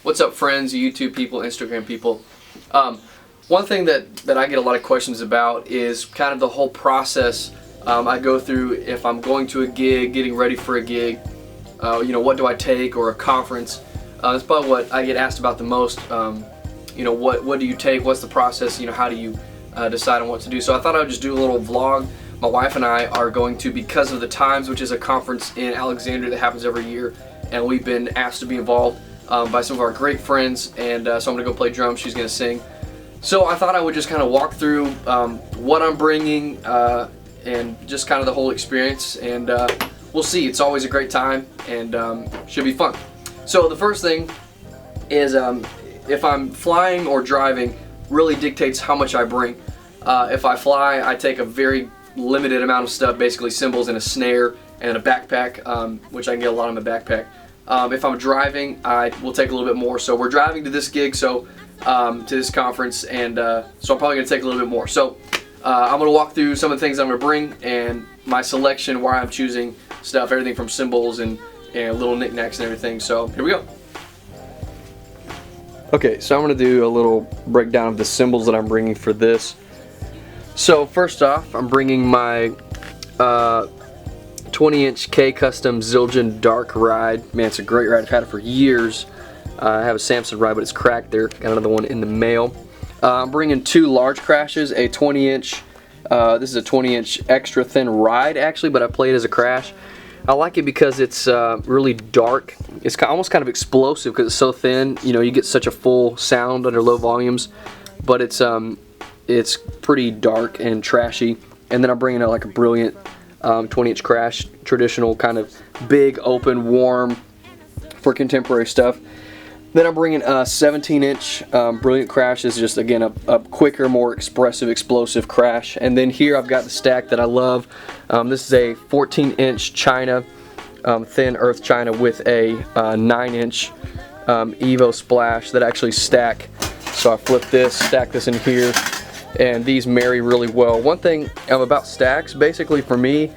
What's up, friends, YouTube people, Instagram people? One thing that I get a lot of questions about is kind of the whole process I go through if I'm going to a gig, getting ready for a gig. What do I take, or a conference? That's probably what I get asked about the most. What do you take? What's the process? How do you decide on what to do? So I thought I would just do a little vlog. My wife and I are going to Because of the Times, which is a conference in Alexandria that happens every year, and we've been asked to be involved by some of our great friends, and so I'm going to go play drums, she's going to sing. So I thought I would just kind of walk through what I'm bringing and just kind of the whole experience, and we'll see. It's always a great time, and should be fun. So the first thing is if I'm flying or driving really dictates how much I bring. If I fly, I take a very limited amount of stuff, basically cymbals and a snare and a backpack, which I can get a lot in my backpack. If I'm driving, I will take a little bit more. So we're driving to this gig, to this conference, and so I'm probably going to take a little bit more. So I'm going to walk through some of the things I'm going to bring and my selection, why I'm choosing stuff, everything from cymbals and little knickknacks and everything. So here we go. Okay, so I'm going to do a little breakdown of the cymbals that I'm bringing for this. So first off, I'm bringing my 20-inch K-Custom Zildjian Dark Ride. Man, it's a great ride. I've had it for years. I have a Samson ride, but it's cracked there. Got another one in the mail. I'm bringing two large crashes, a 20-inch, this is a 20-inch extra thin ride actually, but I play it as a crash. I like it because it's really dark. It's almost kind of explosive because it's so thin. You get such a full sound under low volumes, but it's pretty dark and trashy. And then I'm bringing out like a brilliant 20-inch crash, traditional kind of big, open, warm for contemporary stuff. Then I'm bringing a 17-inch brilliant crash. Is just again a quicker, more expressive, explosive crash. And then here I've got the stack that I love. This is a 14-inch China, thin earth China with a 9-inch Evo Splash that actually stack. So I flip this, stack this in here, and these marry really well. One thing about stacks, basically for me,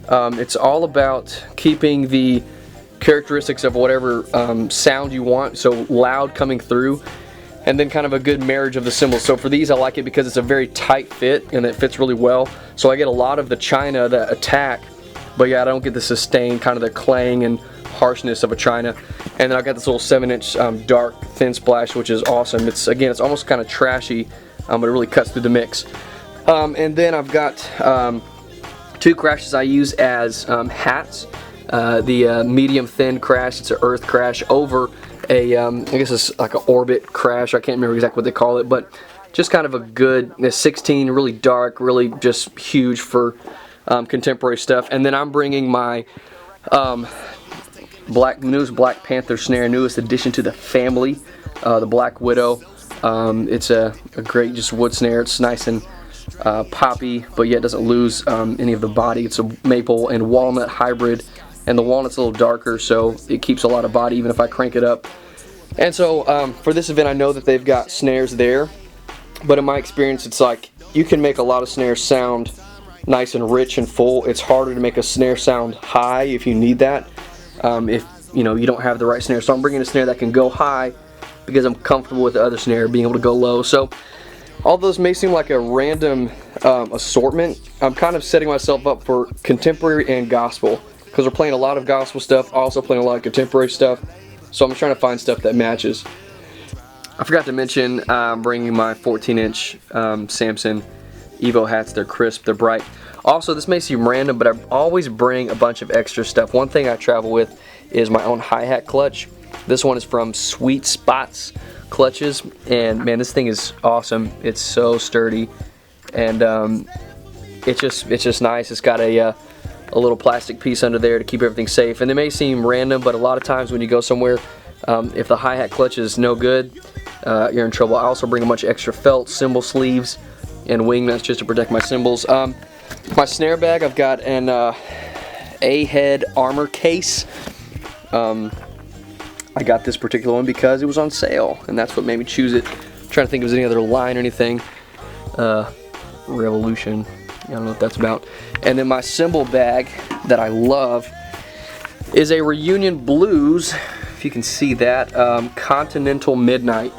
it's all about keeping the characteristics of whatever sound you want, so loud coming through, and then kind of a good marriage of the cymbals. So for these, I like it because it's a very tight fit and it fits really well. So I get a lot of the China, that attack, but yeah, I don't get the sustained kind of the clang and harshness of a China. And then I've got this little 7-inch dark thin splash, which is awesome. It's almost kind of trashy, but it really cuts through the mix. And then I've got two crashes I use as hats. The medium thin crash, it's an earth crash over a, I guess it's like an orbit crash. I can't remember exactly what they call it, but just kind of a good 16, really dark, really just huge for contemporary stuff. And then I'm bringing my newest Black Panther snare, newest addition to the family, the Black Widow. It's a great just wood snare. It's nice and poppy, but yet doesn't lose any of the body. It's a maple and walnut hybrid, and the walnut's a little darker, so it keeps a lot of body even if I crank it up. And so for this event, I know that they've got snares there, but in my experience, it's like you can make a lot of snares sound nice and rich and full. It's harder to make a snare sound high if you need that, if you don't have the right snare. So I'm bringing a snare that can go high because I'm comfortable with the other snare being able to go low. So all those may seem like a random assortment. I'm kind of setting myself up for contemporary and gospel because we're playing a lot of gospel stuff, also playing a lot of contemporary stuff. So I'm trying to find stuff that matches. I forgot to mention I'm bringing my 14-inch Samson Evo hats. They're crisp, they're bright. Also, this may seem random, but I always bring a bunch of extra stuff. One thing I travel with is my own hi-hat clutch. This one is from Sweet Spots Clutches, and man, this thing is awesome. It's so sturdy, and it's just nice. It's got a little plastic piece under there to keep everything safe. And it may seem random, but a lot of times when you go somewhere, if the hi-hat clutch is no good, you're in trouble. I also bring a bunch of extra felt, cymbal sleeves, and wing nuts just to protect my cymbals. My snare bag, I've got an A-head armor case. I got this particular one because it was on sale, and that's what made me choose it. I'm trying to think if there's any other line or anything. Revolution, I don't know what that's about. And then my cymbal bag that I love is a Reunion Blues if you can see that. Continental Midnight.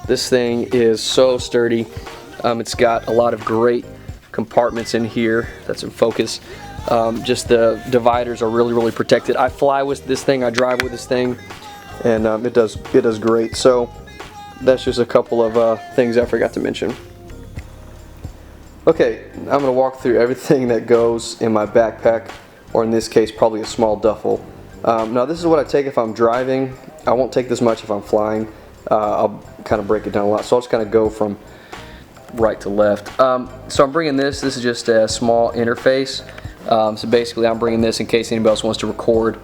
This thing is so sturdy. It's got a lot of great compartments in here. That's in focus. Just the dividers are really protected. I fly with this thing, I drive with this thing, and it does great. So that's just a couple of things I forgot to mention. Okay, I'm going to walk through everything that goes in my backpack, or in this case probably a small duffel. Now this is what I take if I'm driving. I won't take this much if I'm flying. I'll kind of break it down a lot, so I'll just kind of go from right to left. So I'm bringing this is just a small interface. So basically I'm bringing this in case anybody else wants to record.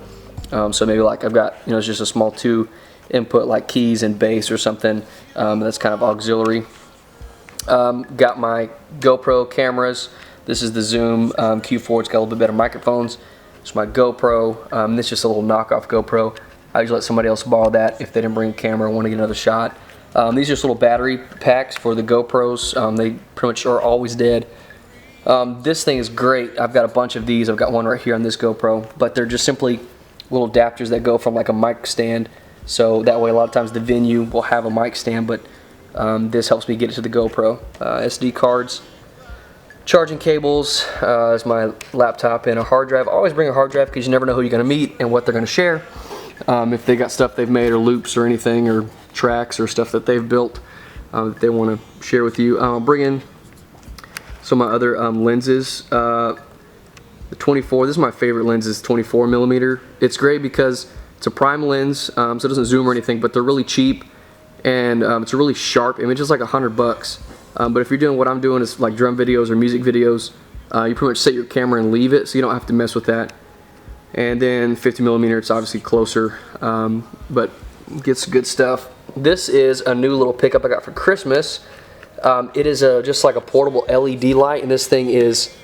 So maybe like I've got, it's just a small 2 input like keys and bass or something. That's kind of auxiliary. Got my GoPro cameras. This is the Zoom Q4. It's got a little bit better microphones. It's my GoPro. This is just a little knockoff GoPro. I usually let somebody else borrow that if they didn't bring a camera and want to get another shot. These are just little battery packs for the GoPros. They pretty much are always dead. This thing is great. I've got a bunch of these. I've got one right here on this GoPro, but they're just simply little adapters that go from like a mic stand. So that way a lot of times the venue will have a mic stand, but this helps me get it to the GoPro. SD cards, charging cables, is my laptop, and a hard drive. Always bring a hard drive because you never know who you're going to meet and what they're going to share. If they got stuff they've made or loops or anything or tracks or stuff that they've built that they want to share with you. I'll bring in some of my other lenses. The 24, this is my favorite lens, is 24mm. It's great because it's a prime lens, so it doesn't zoom or anything, but they're really cheap, and it's a really sharp image. It's like $100. But if you're doing what I'm doing, is like drum videos or music videos, you pretty much set your camera and leave it, so you don't have to mess with that. And then 50mm, it's obviously closer, but gets good stuff. This is a new little pickup I got for Christmas. It is just like a portable LED light, and this thing is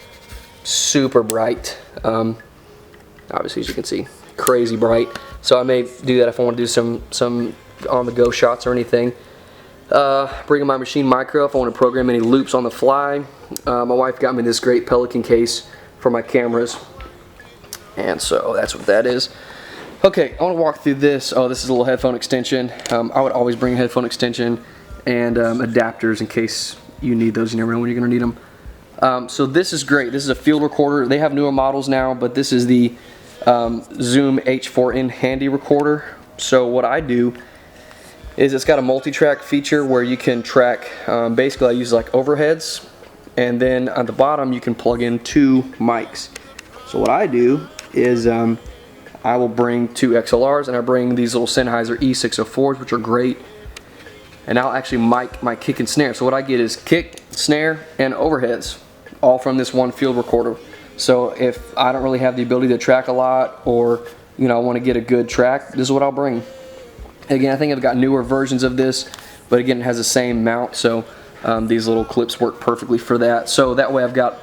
super bright. Obviously, as you can see, crazy bright. So I may do that if I want to do some on-the-go shots or anything. Bringing my Machine Micro if I want to program any loops on the fly. My wife got me this great Pelican case for my cameras, and so that's what that is. Okay, I want to walk through this. Oh, this is a little headphone extension. I would always bring a headphone extension and adapters in case you need those. You never know when you're going to need them. So this is great. This is a field recorder. They have newer models now, but this is the Zoom H4n Handy recorder. So what I do is it's got a multi-track feature where you can track, basically I use like overheads, and then on the bottom you can plug in 2 mics. So what I do is I will bring 2 XLRs, and I bring these little Sennheiser E604s, which are great, and I'll actually mic my kick and snare. So what I get is kick, snare, and overheads, all from this one field recorder. So if I don't really have the ability to track a lot, or I want to get a good track, this is what I'll bring. Again, I think I've got newer versions of this, but again, it has the same mount, so these little clips work perfectly for that. So that way I've got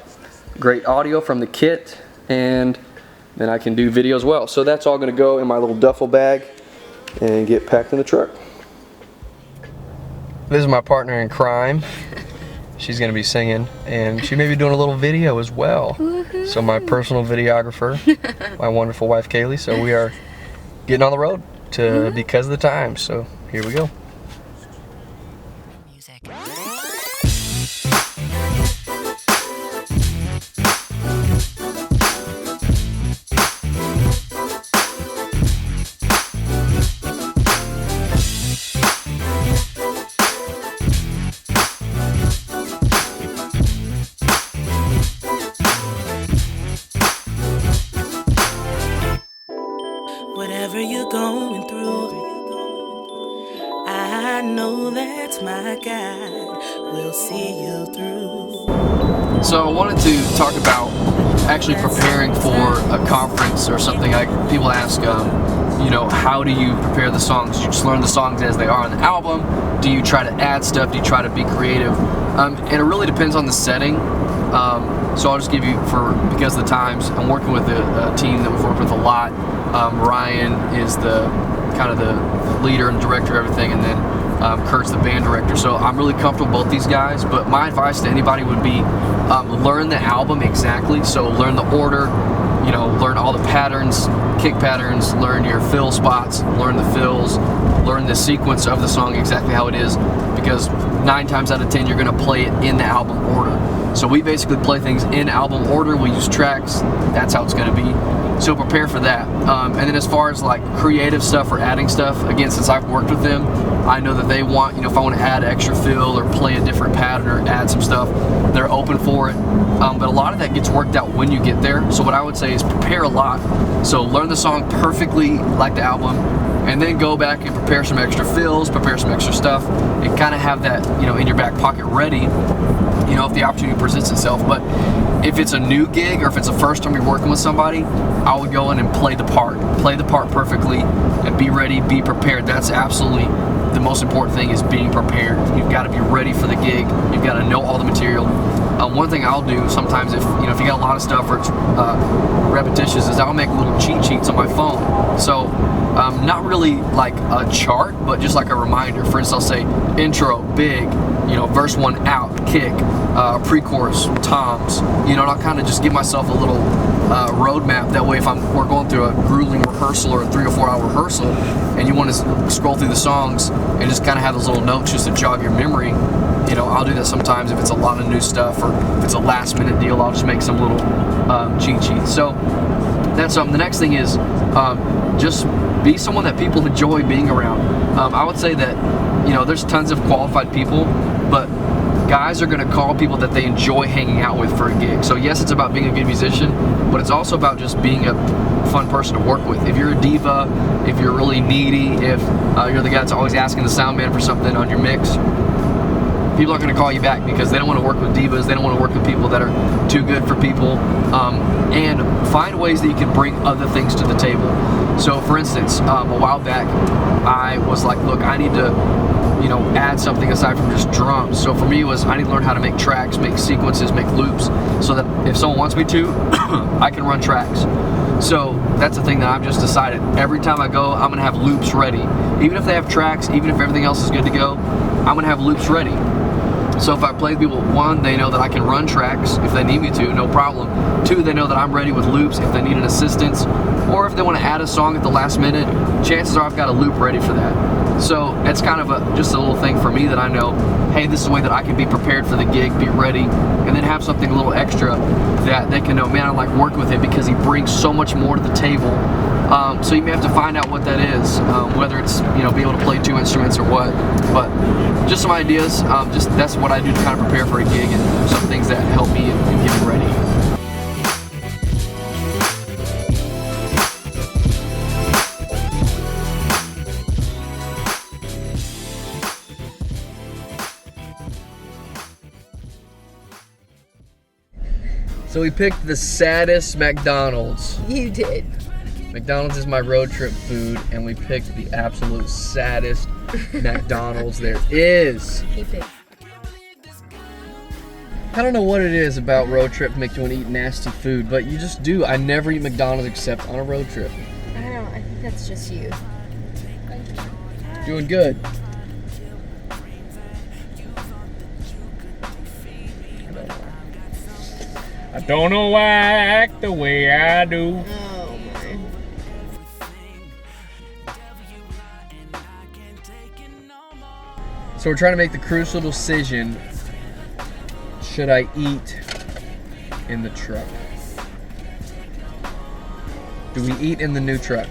great audio from the kit, and then I can do video as well. So that's all going to go in my little duffel bag and get packed in the truck. This is my partner in crime. She's going to be singing, and she may be doing a little video as well. So my personal videographer, my wonderful wife Kaylee. So we are getting on the road to because of the time. So here we go. Music. Whatever you're going through, I know that my God will see you through. So I wanted to talk about actually preparing for a conference or something. People ask, how do you prepare the songs? Do you just learn the songs as they are on the album? Do you try to add stuff? Do you try to be creative? And it really depends on the setting. So I'll just give you, because of the times, I'm working with a team that we've worked with a lot. Ryan is the kind of the leader and director of everything, and then Kurt's the band director. So I'm really comfortable with both these guys, but my advice to anybody would be learn the album exactly. So learn the order, learn all the patterns, kick patterns, learn your fill spots, learn the fills, learn the sequence of the song exactly how it is, because 9 times out of 10 you're going to play it in the album order. So we basically play things in album order. We use tracks. That's how it's going to be. So prepare for that. And then as far as like creative stuff or adding stuff, again, since I've worked with them, I know that they want, if I want to add extra fill or play a different pattern or add some stuff, they're open for it. But a lot of that gets worked out when you get there. So what I would say is prepare a lot. So learn the song perfectly like the album, and then go back and prepare some extra fills, prepare some extra stuff, and kind of have that, in your back pocket ready, if the opportunity presents itself. But if it's a new gig or if it's the first time you're working with somebody, I would go in and play the part perfectly, and be ready, be prepared. That's absolutely the most important thing, is being prepared. You've got to be ready for the gig. You've got to know all the material. One thing I'll do sometimes, if you got a lot of stuff or it's repetitious, is I'll make little cheat sheets on my phone. So not really like a chart, but just like a reminder. For instance, I'll say intro, big, verse 1 out, kick, pre-chorus, toms, and I'll kind of just give myself a little roadmap. That way, if we're going through a grueling rehearsal or a 3 or 4 hour rehearsal, and you want to scroll through the songs and just kind of have those little notes just to jog your memory, I'll do that sometimes if it's a lot of new stuff, or if it's a last minute deal, I'll just make some little cheat sheets. So that's something. The next thing is just be someone that people enjoy being around. I would say that, there's tons of qualified people, but guys are going to call people that they enjoy hanging out with for a gig. So yes, it's about being a good musician, but it's also about just being a fun person to work with. If you're a diva, if you're really needy, if you're the guy that's always asking the sound man for something on your mix, people aren't going to call you back, because they don't want to work with divas. They don't want to work with people that are too good for people. And find ways that you can bring other things to the table. So for instance, a while back, I was like, look, I need to add something aside from just drums. So for me, it was I need to learn how to make tracks, make sequences, make loops, so that if someone wants me to, I can run tracks. So that's the thing that I've just decided. Every time I go, I'm gonna have loops ready. Even if they have tracks, even if everything else is good to go, I'm gonna have loops ready. So if I play with people, 1, they know that I can run tracks if they need me to, no problem. 2, they know that I'm ready with loops if they need an assistance, or if they want to add a song at the last minute, chances are I've got a loop ready for that. So it's kind of just a little thing for me that I know, hey, this is a way that I can be prepared for the gig, be ready, and then have something a little extra that they can know, man, I like working with him because he brings so much more to the table. So you may have to find out what that is, whether it's be able to play 2 instruments or what. But just some ideas. Just that's what I do to kind of prepare for a gig, and some things that help me in getting ready. So we picked the saddest McDonald's. You did. McDonald's is my road trip food, and we picked the absolute saddest McDonald's there is. Keep it. I don't know what it is about road trip to make you want to eat nasty food, but you just do. I never eat McDonald's except on a road trip. I don't know. I think that's just you. Doing good. I don't know why I act the way I do. Oh my. So we're trying to make the crucial decision. Should I eat in the truck? Do we eat in the new truck?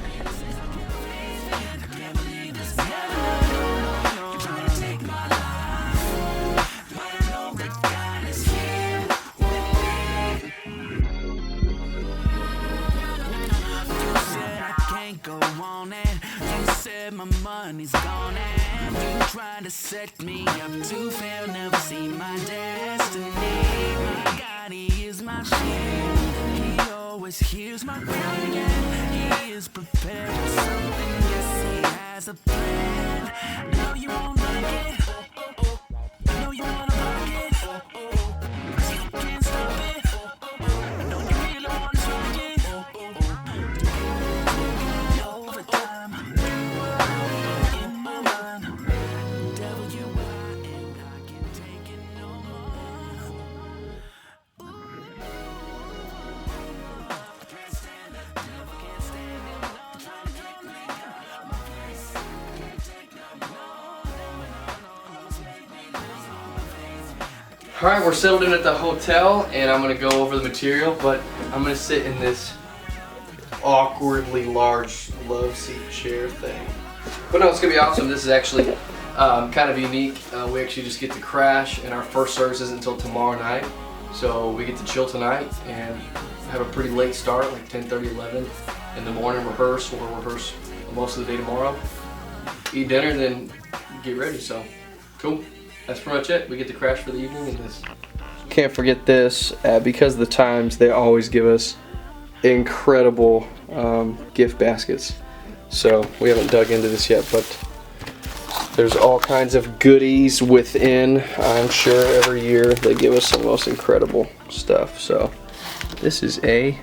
My money's gone and you trying to set me up to fail, never see my destiny. My God, he is my shield. He always hears my crying and he is prepared for something. Yes, he has a plan. I know you won't like it. I know you wanna rock it. 'Cause you can't stop it. I know you really wanna rock it. Overtime. Alright, we're settled in at the hotel and I'm gonna go over the material, but I'm gonna sit in this awkwardly large love seat chair thing. But no, it's gonna be awesome. This is actually kind of unique. We actually just get to crash, and our first service isn't until tomorrow night. So we get to chill tonight and have a pretty late start, like 10:30, 11 in the morning. Rehearse. We'll rehearse most of the day tomorrow. Eat dinner, and then get ready. So cool. That's pretty much it. We get to crash for the evening and this. Can't forget this. Because of the times, they always give us incredible gift baskets. So we haven't dug into this yet, but there's all kinds of goodies within. I'm sure every year they give us some of the most incredible stuff. So this is a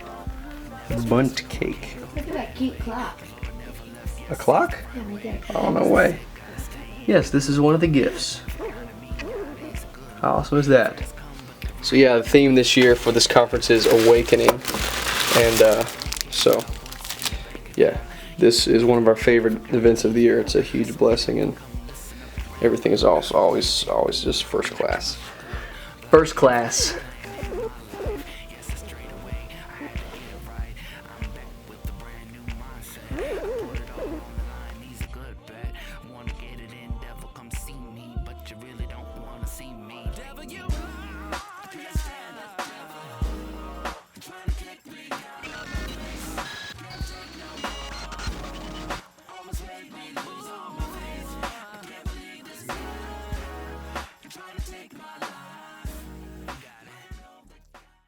bunt cake. Look at that cute clock. A clock? Yeah, right there. Oh, no way. Yes, this is one of the gifts. How awesome is that? So yeah, the theme this year for this conference is Awakening. And so, yeah, this is one of our favorite events of the year. It's a huge blessing, and everything is also always just first class. First class.